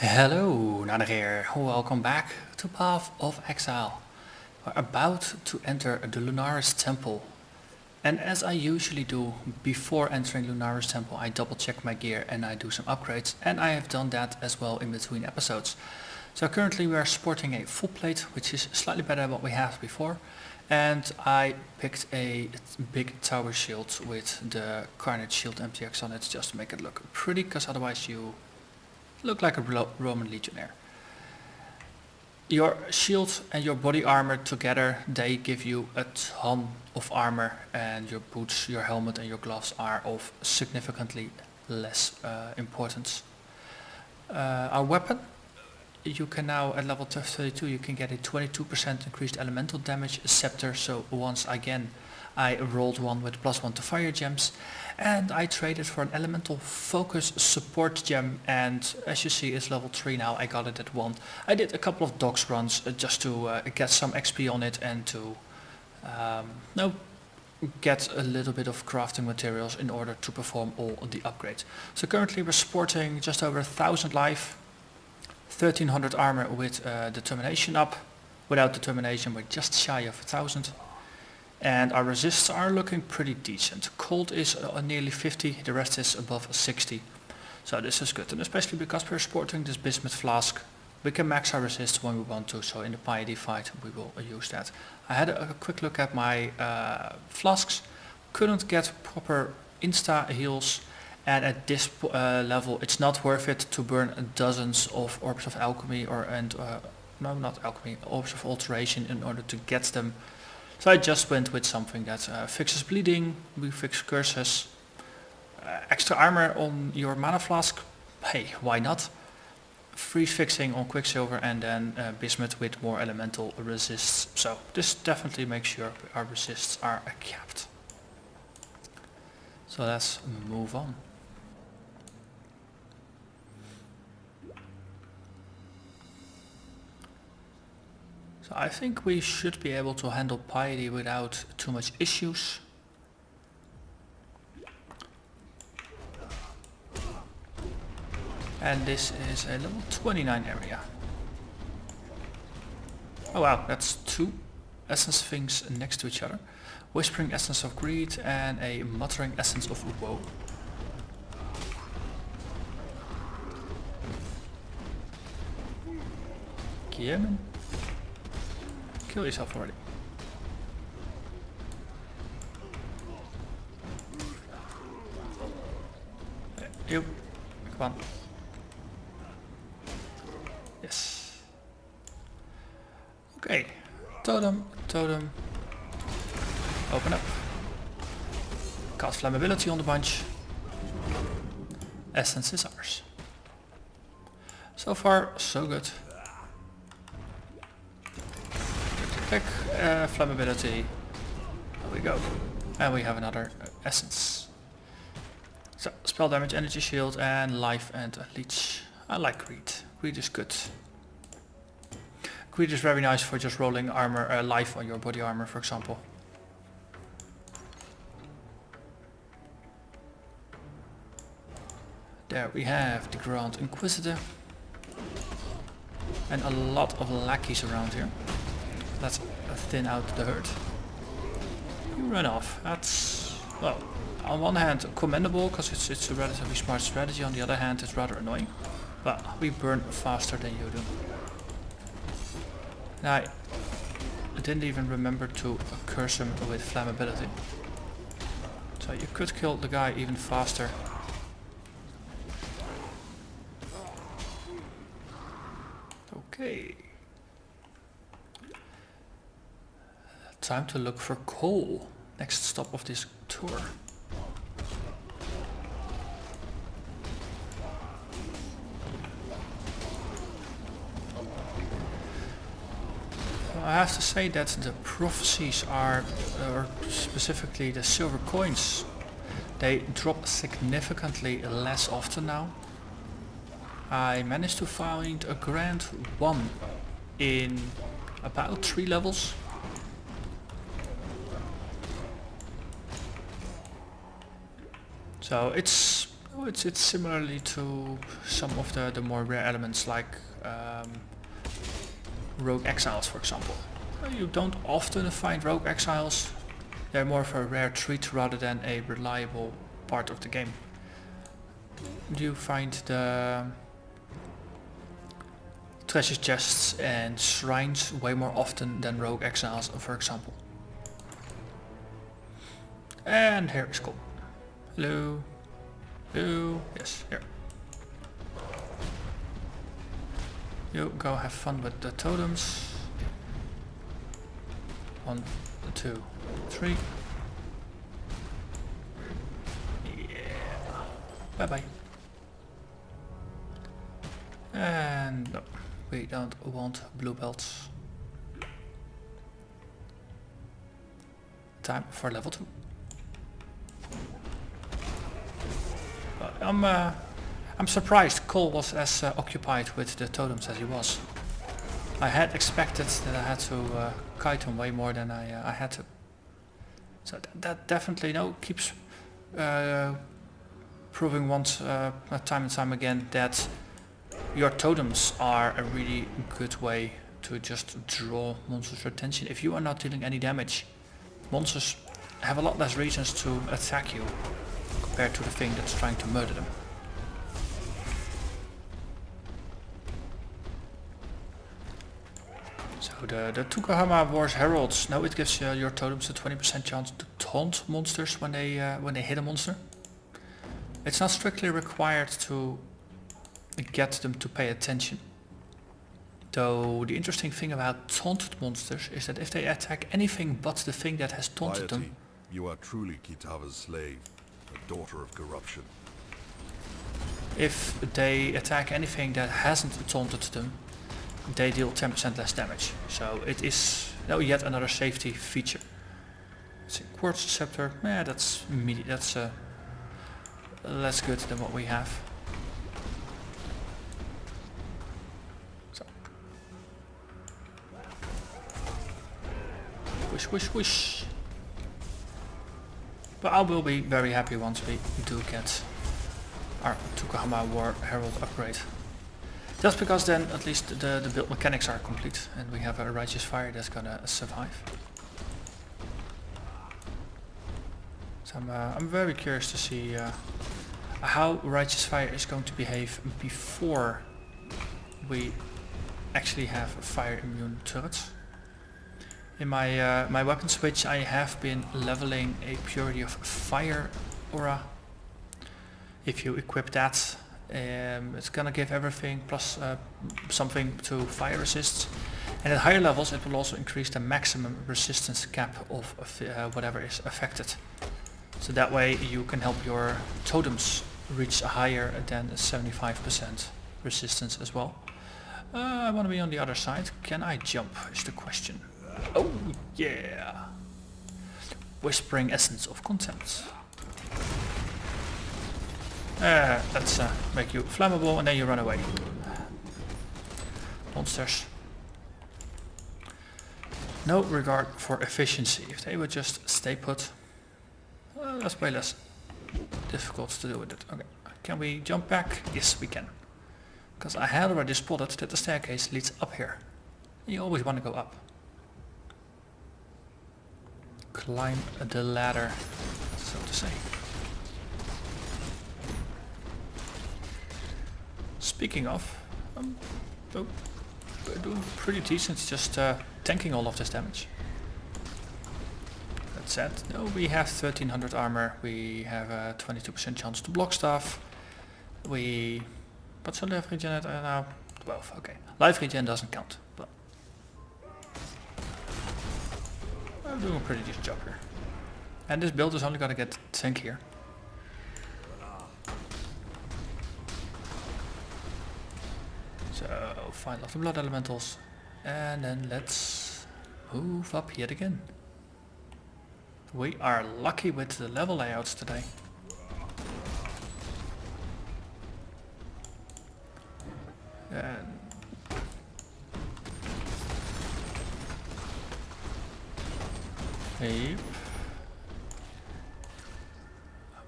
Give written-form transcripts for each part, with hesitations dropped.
Hello, Narnach here. Welcome back to Path of Exile. We're about to enter the Lunaris temple. And as I usually do before entering Lunaris temple, I double check my gear and I do some upgrades. And I have done that as well in between episodes. So currently we are sporting a full plate, which is slightly better than what we had before. And I picked a big tower shield with the Carnage Shield MTX on it, just to make it look pretty, because otherwise you look like a Roman legionnaire. Your shield and your body armor together, they give you a ton of armor, and your boots, your helmet and your gloves are of significantly less importance. Our weapon, you can now at level 32 you can get a 22% increased elemental damage scepter, so once again I rolled one with +1 to fire gems, and I traded for an elemental focus support gem, and as you see it's level 3 now. I got it at 1. I did a couple of dogs runs just to get some XP on it and to get a little bit of crafting materials in order to perform all the upgrades. So currently we're sporting just over 1000 life, 1300 armor with determination up. Without determination we're just shy of 1000. And our resists are looking pretty decent. Cold is nearly 50, the rest is above 60. So this is good, and especially because we're sporting this bismuth flask, we can max our resist when we want to, so in the Piety fight we will use that. I had a quick look at my flasks, couldn't get proper insta heals, and at this level it's not worth it to burn dozens of orbs of alchemy no, not alchemy, orbs of alteration in order to get them. So I just went with something that fixes bleeding, we fix curses, extra armor on your mana flask, hey, why not? Freeze fixing on Quicksilver, and then bismuth with more elemental resists. So this definitely makes sure our resists are capped. So let's move on. So I think we should be able to handle Piety without too much issues. And this is a level 29 area. Oh wow, that's 2 essence things next to each other. Whispering Essence of Greed and a Muttering Essence of Woe. Kiemen. Kill yourself already. You, come on. Yes. Okay. Totem, totem. Open up. Cast Flammability on the bunch. Essence is ours. So far, so good. Click, Flammability. There we go. And we have another essence. So, spell damage, energy shield, and life and leech. I like greed. Greed is good. Greed is very nice for just rolling armor, life on your body armor, for example. There we have the Grand Inquisitor. And a lot of lackeys around here. Let's thin out the herd. You run off. That's, well, on one hand commendable, because it's a relatively smart strategy. On the other hand, it's rather annoying. But we burn faster than you do. Now, I didn't even remember to curse him with Flammability. So you could kill the guy even faster. Okay. Time to look for coal. Next stop of this tour. I have to say that the prophecies are, or specifically the silver coins, they drop significantly less often now. I managed to find a grand 1 in about 3 levels. So it's Oh, it's similarly to some of the more rare elements like Rogue Exiles, for example. You don't often find Rogue Exiles. They're more of a rare treat rather than a reliable part of the game. You find the treasure chests and shrines way more often than Rogue Exiles, for example. And here is Cole. Hello. Hello. Yes, here. You go have fun with the totems. 1, 2, 3. Yeah. Bye bye. And no, we don't want blue belts. Time for level 2. I'm surprised Cole was as occupied with the totems as he was. I had expected that I had to kite him way more than I had to. So that definitely keeps proving once time and time again that your totems are a really good way to just draw monsters' attention. If you are not dealing any damage, monsters have a lot less reasons to attack you compared to the thing that's trying to murder them. So the Tukohama Wars Heralds, now it gives your totems a 20% chance to taunt monsters when they hit a monster. It's not strictly required to get them to pay attention. Though the interesting thing about taunted monsters is that if they attack anything but the thing that has taunted Piety, them... you are truly Kitava's slave, a daughter of corruption. If they attack anything that hasn't taunted them, they deal 10% less damage. So it is yet another safety feature. It's a Quartz Scepter, that's less good than what we have. So. Wish, wish, wish. But I will be very happy once we do get our Tukohama War Herald upgrade. Just because then at least the build mechanics are complete and we have a Righteous Fire that's gonna survive. So I'm very curious to see how Righteous Fire is going to behave before we actually have fire immune turrets. In my my weapon switch I have been leveling a Purity of Fire aura. If you equip that, it's gonna give everything plus something to fire resists, and at higher levels it will also increase the maximum resistance cap of whatever is affected. So that way you can help your totems reach higher than 75% resistance as well. I want to be on the other side. Can I jump is the question. Oh yeah! Whispering Essence of Contempt. Let's make you flammable and then you run away. Monsters. No regard for efficiency. If they would just stay put, that's way less difficult to do with it. Okay, can we jump back? Yes, we can. Because I had already spotted that the staircase leads up here. You always want to go up. Climb the ladder, so to say. Speaking of, we're doing pretty decent, just tanking all of this damage. That said, no, we have 1300 armor, we have a 22% chance to block stuff. What's the life regen at now? 12, okay. Life regen doesn't count, but I'm doing a pretty decent job here. And this build is only gonna get tankier. So, find off the blood elementals, and then let's move up yet again. We are lucky with the level layouts today. And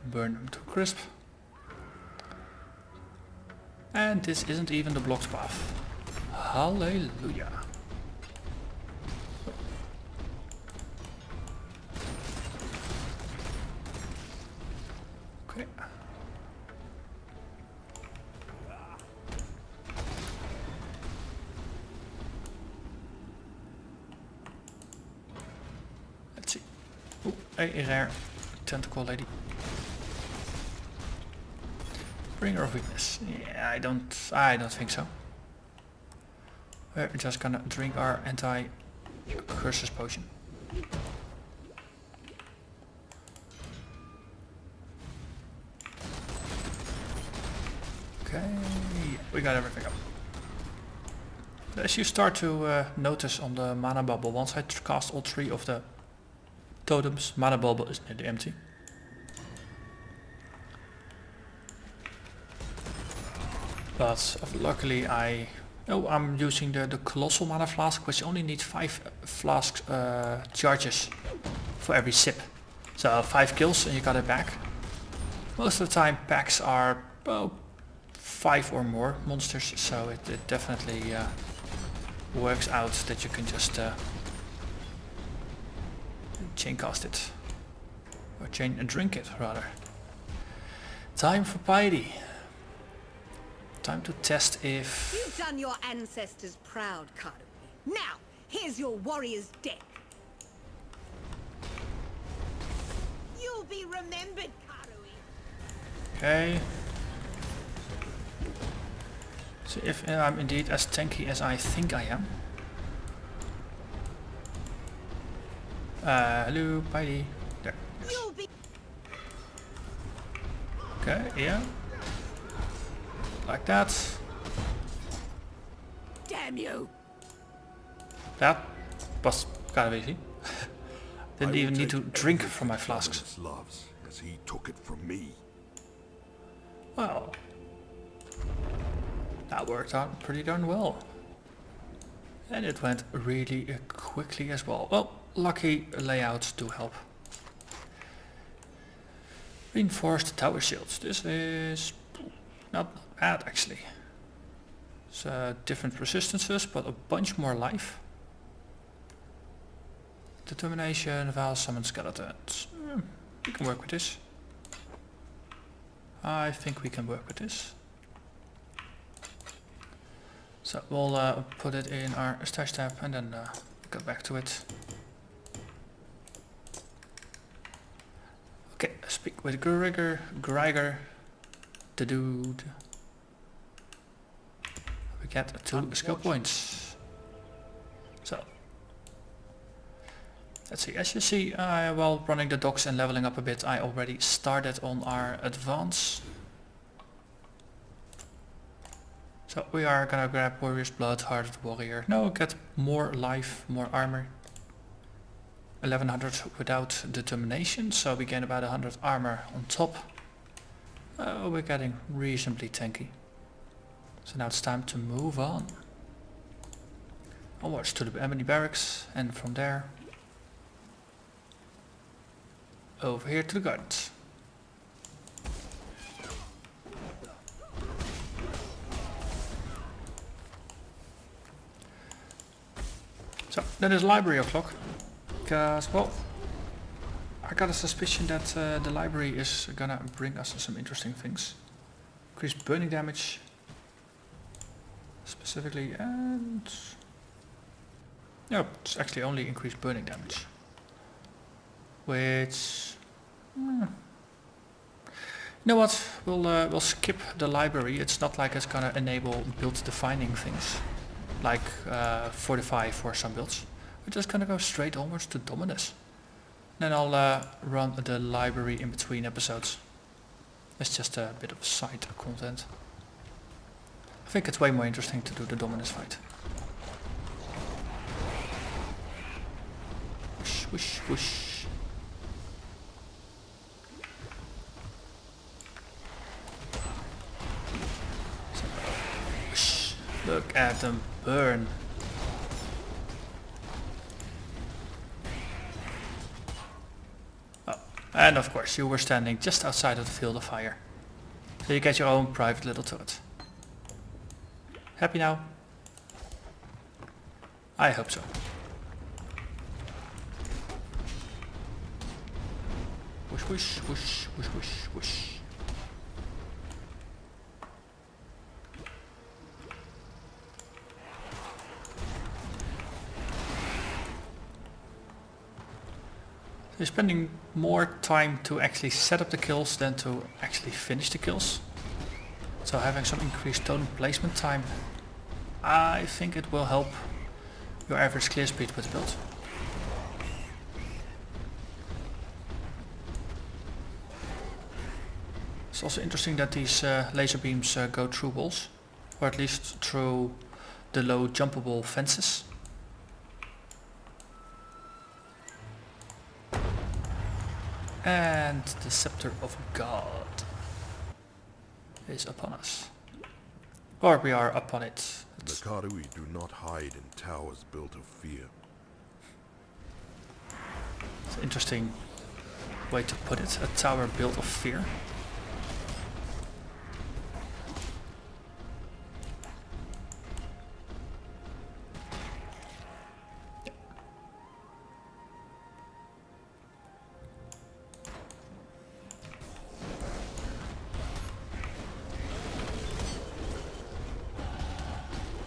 burn them to crisp. And this isn't even the blocked path. Hallelujah. Okay. Let's see. Ooh, a rare tentacle lady. Bringer of weakness. Yeah, I don't think so. We're just gonna drink our anti-curses potion. Okay, we got everything up. As you start to notice on the mana bubble, once I cast all 3 of the totems, mana bubble is nearly empty. But luckily I'm using the colossal mana flask, which only needs 5 flask charges for every sip. So 5 kills and you got it back. Most of the time packs are, well, 5 or more monsters, so it definitely works out that you can just chain cast it. Or chain and drink it, rather. Time for Piety. Time to test if... You've done your ancestors proud, Karu. Now, here's your warrior's deck. You'll be remembered, Karu. Okay. So if I'm indeed as tanky as I think I am. Hello, Piety. There. You'll be... Okay, yeah. Like that. Damn you! That was kind of easy. Didn't I even will need to take drink everything from my flasks. Dominus loves, as he took it from me. Well, that worked out pretty darn well. And it went really quickly as well. Well, lucky layouts do help. Reinforced tower shields. This is not bad actually. It's different resistances, but a bunch more life. Determination, Val, summon skeletons. We can work with this. I think we can work with this. So we'll put it in our stash tab and then go back to it. Okay, speak with Greiger, the dude. We get 2 skill points. So let's see, as you see, while running the docks and leveling up a bit, I already started on our advance. So we are gonna grab Warrior's Blood, Hearted Warrior. No, get more life, more armor. 1100 without determination, so we gain about 100 armor on top. We're getting reasonably tanky. So now it's time to move on. Onwards to the Ebony Barracks, and from there over here to the gardens. So that is library o'clock, because, well, I got a suspicion that the library is gonna bring us some interesting things. Increased burning damage, specifically, and no, it's actually only increased burning damage, which, you know what? We'll skip the library. It's not like it's gonna enable build defining things, like Fortify for some builds. We're just gonna go straight onwards to Dominus. Then I'll run the library in between episodes. It's just a bit of side content. I think it's way more interesting to do the Dominus fight. Whoosh, whoosh, whoosh. So, whoosh. Look at them burn. And of course you were standing just outside of the field of fire. So you get your own private little turret. Happy now? I hope so. Whoosh, whoosh, whoosh, whoosh, whoosh, whoosh. You're spending more time to actually set up the kills than to actually finish the kills. So having some increased totem placement time, I think it will help your average clear speed with the build. It's also interesting that these laser beams go through walls, or at least through the low jumpable fences. And the Scepter of God is upon us. Or we are upon it. The Karui do not hide in towers built of fear. It's an interesting way to put it. A tower built of fear.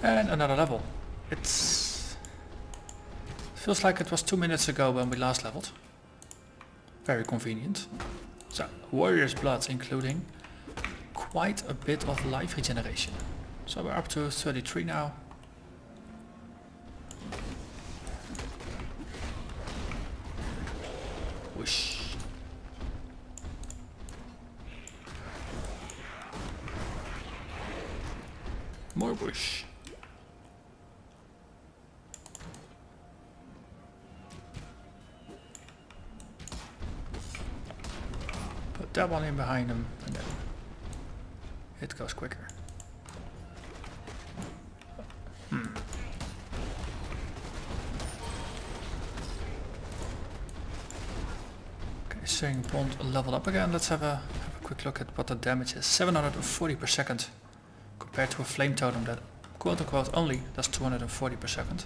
And another level. Feels like it was 2 minutes ago when we last leveled. Very convenient. So, Warrior's Blood including quite a bit of life regeneration. So we're up to 33 now. Whoosh. More whoosh. Put that one in behind him and then it goes quicker. Okay, Searing Bond leveled up again. Let's have a quick look at what the damage is. 740 per second compared to a Flame Totem that quote unquote only does 240 per second.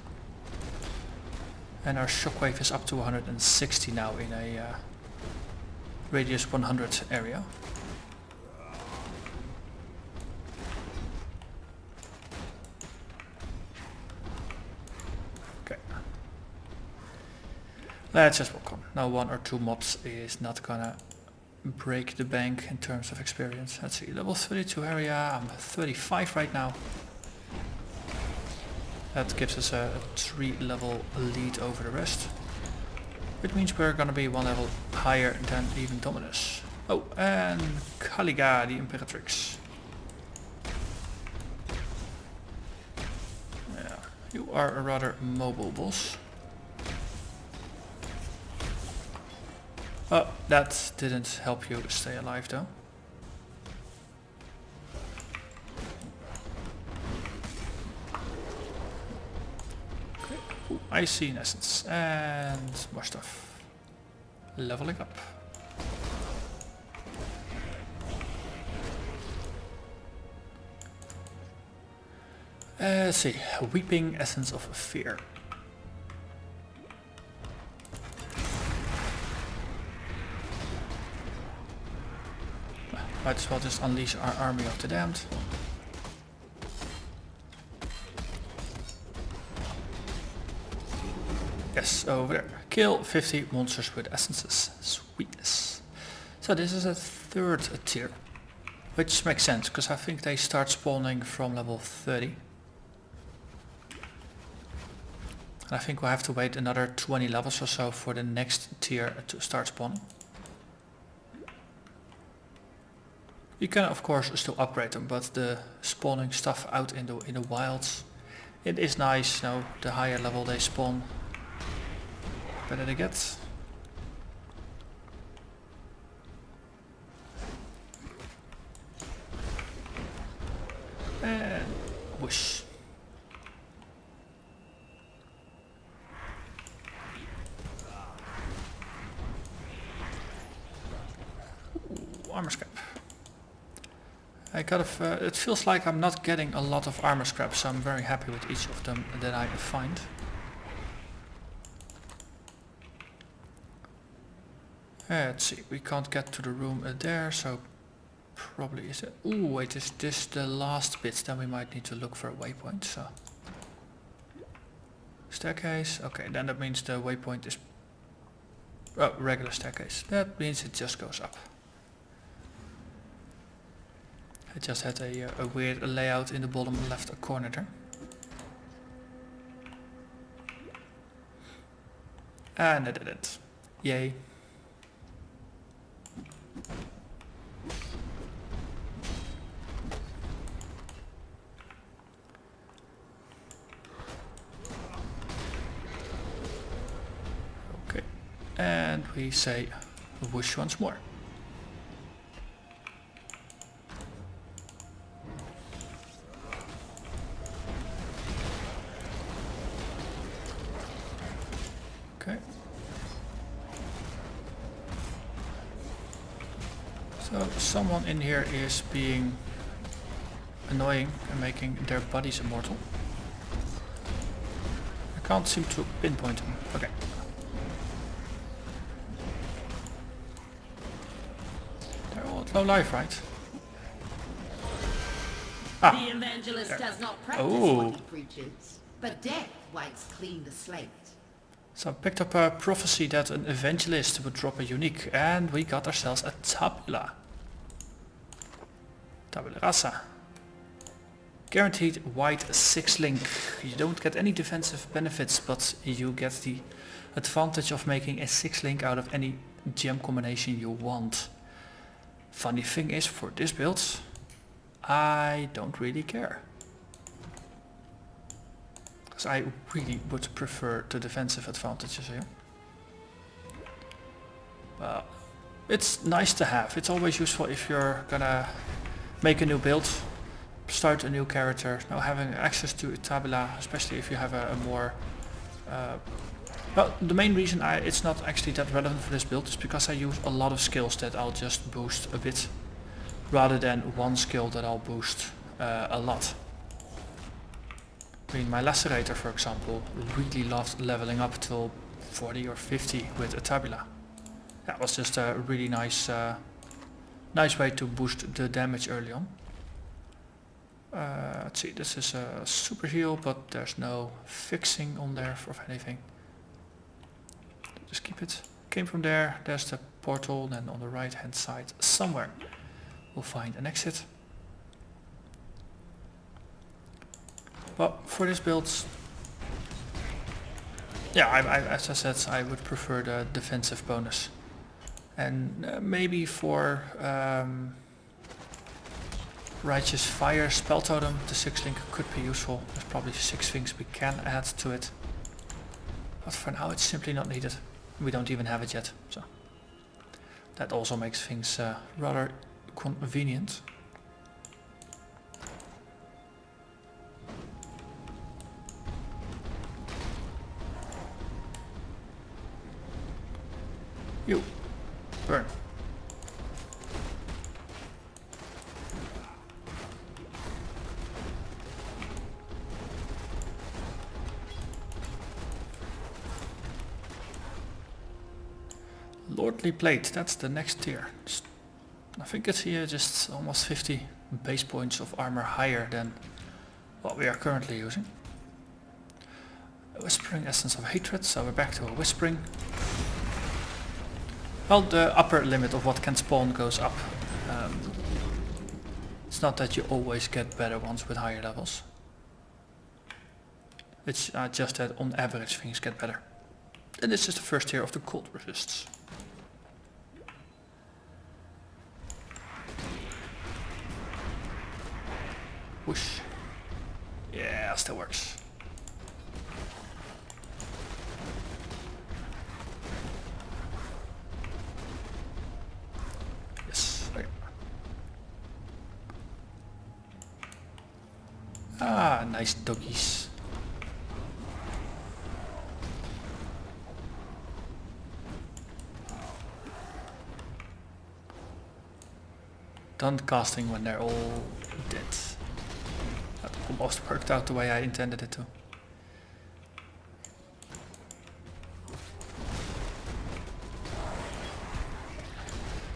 And our Shockwave is up to 160 now in a radius 100 area. Okay. Let's just walk on. Now 1 or 2 mobs is not gonna break the bank in terms of experience. Let's see, level 32 area, I'm 35 right now. That gives us a 3 level lead over the rest. Which means we're gonna be 1 level higher than even Dominus. Oh, and Kaliga, the Imperatrix. Yeah, you are a rather mobile boss. Oh, that didn't help you stay alive though. Okay. Ooh, I see an essence and more stuff. Leveling up. Let's see, Weeping Essence of Fear. Might as well just unleash our army of the damned. Yes, over there. Kill 50 monsters with essences. Sweetness. So this is a 3rd tier. Which makes sense, because I think they start spawning from level 30. And I think we'll have to wait another 20 levels or so for the next tier to start spawning. You can of course still upgrade them, but the spawning stuff out in the wilds, it is nice. You know, the higher level they spawn, better they get. And whoosh. Ooh, armor scrap. it feels like I'm not getting a lot of armor scraps, so I'm very happy with each of them that I find. Let's see, we can't get to the room there, so probably is it. Ooh, wait, is this the last bit? Then we might need to look for a waypoint. So staircase. Okay, then that means the waypoint is regular staircase. That means it just goes up. I just had a weird layout in the bottom left corner there. And I did it. Yay. Okay. And we say whoosh once more. Okay. So someone in here is being annoying and making their bodies immortal. I can't seem to pinpoint them. Okay. They're all at low life, right? Ah. The evangelist There. does not practice what he preaches, but death wipes clean the slate. So I picked up a prophecy that an evangelist would drop a unique, and we got ourselves a tabula. Tabula rasa. Guaranteed white 6-link. You don't get any defensive benefits, but you get the advantage of making a 6-link out of any gem combination you want. Funny thing is, for this build, I don't really care. Because I really would prefer the defensive advantages here. Well, it's nice to have. It's always useful if you're gonna make a new build, start a new character. Now having access to a tabula, especially if you have a more... well, the main reason it's not actually that relevant for this build is because I use a lot of skills that I'll just boost a bit, rather than one skill that I'll boost a lot. I mean, my Lacerator, for example, really loved leveling up till 40 or 50 with a tabula. That was just a really nice way to boost the damage early on. Let's see, this is a super heal, but there's no fixing on there for anything. Just keep it. Came from there, there's the portal, then on the right hand side somewhere we'll find an exit. Well, for this build, yeah, as I said, I would prefer the defensive bonus. And maybe for Righteous Fire Spell Totem, the 6-link could be useful. There's probably 6 things we can add to it. But for now it's simply not needed. We don't even have it yet, so that also makes things rather convenient. You burn. Lordly Plate, that's the next tier. I think it's here just almost 50 base points of armor higher than what we are currently using. A Whispering Essence of Hatred, so we're back to a Whispering. Well, the upper limit of what can spawn goes up. It's not that you always get better ones with higher levels. It's just that on average things get better. And this is the first tier of the cold resists. Whoosh. Yeah, still works. Yes, okay. Ah, nice doggies. done casting when they're all dead. That almost worked out the way I intended it to.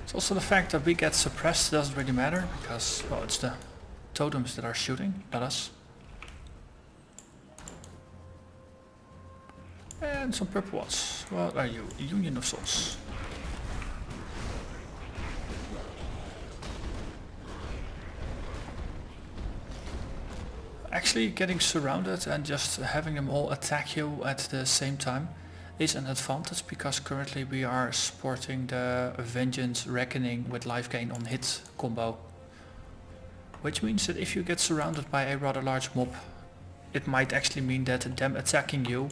It's also the fact that we get suppressed doesn't really matter, because, well, it's the totems that are shooting, not us. And some purple ones. What are you? Union of Souls. Actually, getting surrounded and just having them all attack you at the same time is an advantage, because currently we are sporting the Vengeance Reckoning with life gain on hit combo. Which means that if you get surrounded by a rather large mob, it might actually mean that them attacking you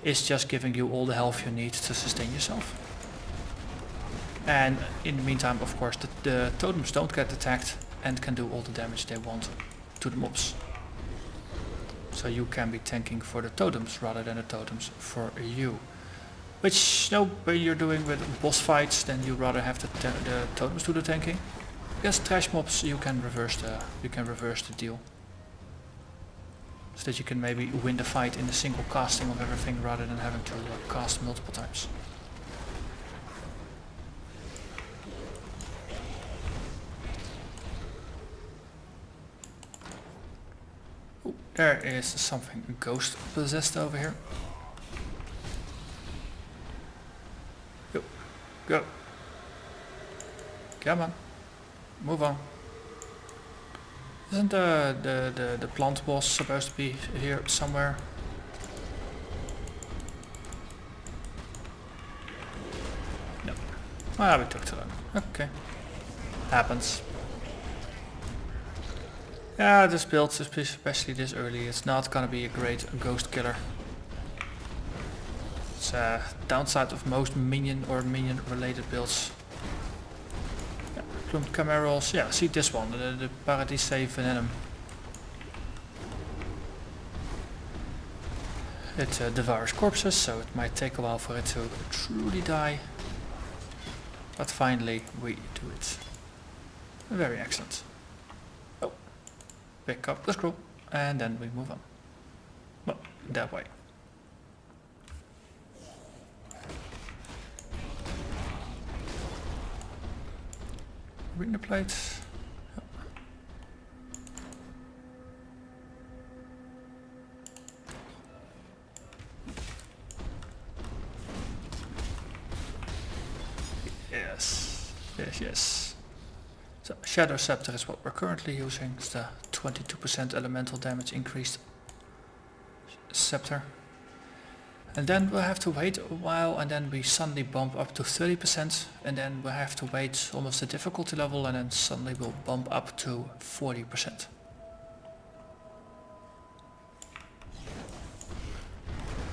is just giving you all the health you need to sustain yourself. And in the meantime, of course, the totems don't get attacked and can do all the damage they want to the mobs. So you can be tanking for the totems rather than the totems for you. Which, no, when you're doing with boss fights, then you rather have the totems do the tanking. Because trash mobs, you can reverse the deal. So that you can maybe win the fight in a single casting of everything rather than having to cast multiple times. Ooh, there is something ghost possessed over here. Go, go. Come on, move on. Isn't the plant boss supposed to be here somewhere? No. Ah, we took too long. Okay. Happens. Yeah, this build, especially this early, it's not gonna be a great ghost killer. It's a downside of most minion or minion related builds. Plumed Camerals, yeah, see this one, the Piety Venom. It devours corpses, so it might take a while for it to truly die. But finally we do it. Very excellent. Oh, pick up the scroll, and then we move on. Well, that way. Arena plate. Yes, yes, yes. So Shadow Scepter is what we're currently using. It's the 22% elemental damage increased scepter. And then we'll have to wait a while, and then we suddenly bump up to 30%, and then we'll have to wait almost the difficulty level, and then suddenly we'll bump up to 40%.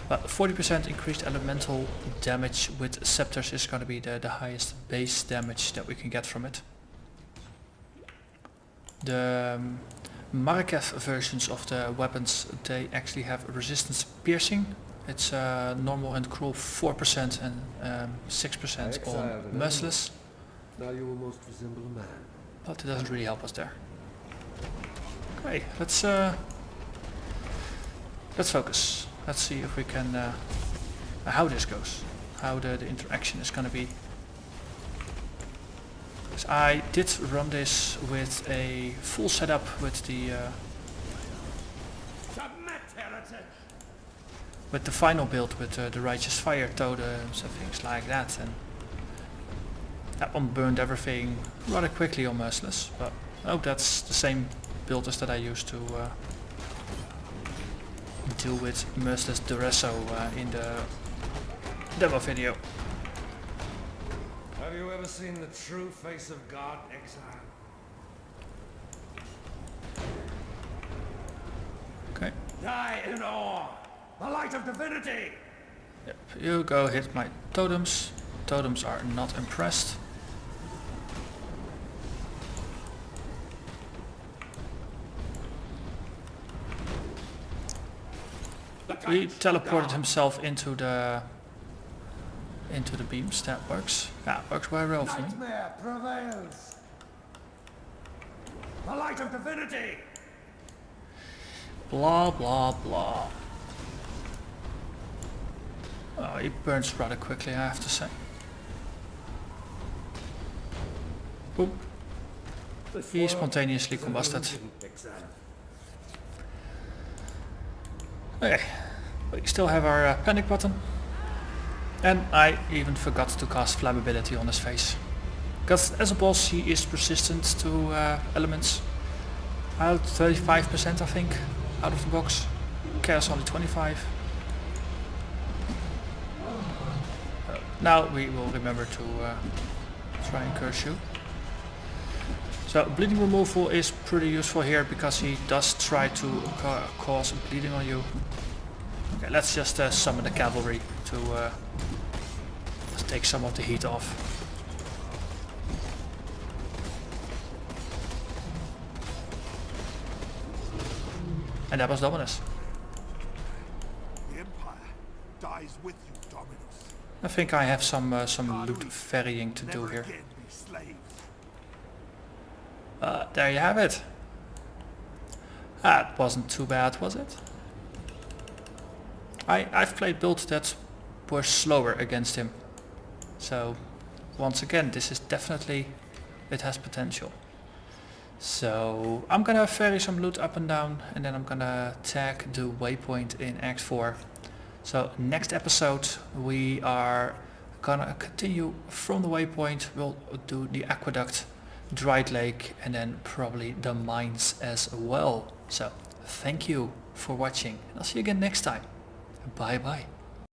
But 40% increased elemental damage with scepters is going to be the highest base damage that we can get from it. The Marketh versions of the weapons, they actually have resistance piercing. It's normal and cruel 4% and 6% on merciless. Now you almost resemble a man. But it doesn't really help us there. Okay, let's focus. Let's see if we can how this goes, how the interaction is gonna be. So I did run this with a full setup with the final build with the Righteous Fire Totems and things like that, and that one burned everything rather quickly on Merciless, but oh, that's the same build as that I used to deal with Merciless Duresso in the demo video. Have you ever seen the true face of God, Exile? Okay. Die in awe! The light of divinity! Yep, you go hit my totems. Totems are not impressed. He teleported himself into the beams. That works. That works very well for me. Nightmare prevails. The light of divinity! Blah blah blah. Oh, he burns rather quickly, I have to say. Boom. He spontaneously combusted. Okay, we still have our panic button. And I even forgot to cast Flammability on his face. Because as a boss he is resistant to elements. Out 35% I think, out of the box. Chaos only 25. Now we will remember to try and curse you. So bleeding removal is pretty useful here because he does try to cause bleeding on you. Okay, let's just summon the cavalry to take some of the heat off. And that was Dominus. The Empire dies with you, Dominus. I think I have some loot ferrying to do here. Again be slaves. There you have it. That wasn't too bad, was it? I've played builds that were slower against him. So once again, this is definitely, it has potential. So I'm gonna ferry some loot up and down, and then I'm gonna tag the waypoint in Act 4. So next episode we are gonna continue from the waypoint. We'll do the aqueduct, dried lake, and then probably the mines as well. So thank you for watching, and I'll see you again next time. Bye bye.